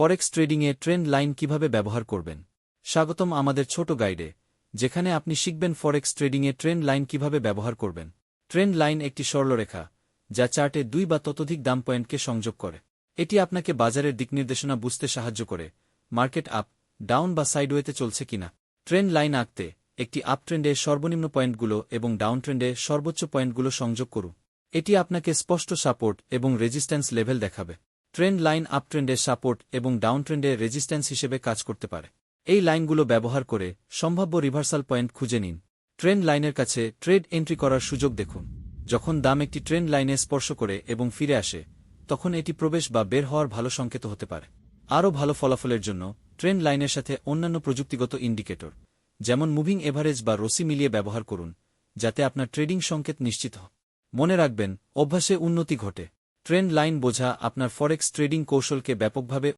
ফরেক্স ট্রেডিংয়ে trend line কিভাবে ব্যবহার করবেন। স্বাগতম আমাদের ছোট গাইডে, যেখানে আপনি শিখবেন ফরেক্স ট্রেডিংয়ে ট্রেন্ড লাইন কিভাবে ব্যবহার করবেন। ট্রেন্ড লাইন একটি সরলরেখা, যা চার্টে 2 বা ততোধিক দাম পয়েন্টকে সংযোগ করে। এটি আপনাকে বাজারের দিকনির্দেশনা বুঝতে সাহায্য করে, মার্কেট আপ, ডাউন বা সাইডওয়েতে চলছে কিনা। ট্রেন্ড লাইন আঁকতে একটি আপ ট্রেন্ডে সর্বনিম্ন পয়েন্টগুলো এবং ডাউন ট্রেন্ডে সর্বোচ্চ পয়েন্টগুলো সংযোগ করুন। এটি আপনাকে স্পষ্ট সাপোর্ট এবং রেজিস্ট্যান্স লেভেল দেখাবে। ট্রেন্ড লাইন আপ ট্রেন্ডে সাপোর্ট এবং ডাউন ট্রেন্ডে রেজিস্ট্যান্স হিসেবে কাজ করতে পারে। এই লাইনগুলো ব্যবহার করে সম্ভাব্য রিভার্সাল পয়েন্ট খুঁজে নিন। ট্রেন্ড লাইনের কাছে ট্রেড এন্ট্রি করার সুযোগ দেখুন। যখন দাম একটি ট্রেন্ড লাইনে স্পর্শ করে এবং ফিরে আসে, তখন এটি প্রবেশ বা বের হওয়ার ভালো সংকেত হতে পারে। আরও ভালো ফলাফলের জন্য ট্রেন্ড লাইনের সাথে অন্যান্য প্রযুক্তিগত ইন্ডিকেটর, যেমন মুভিং এভারেজ বা রসি মিলিয়ে ব্যবহার করুন, যাতে আপনার ট্রেডিং সংকেত নিশ্চিত হয়। মনে রাখবেন, অভ্যাসে উন্নতি ঘটে। ট্রেন্ড লাইন বোঝা আপনার ফরেক্স ট্রেডিং কৌশলকে ব্যাপকভাবে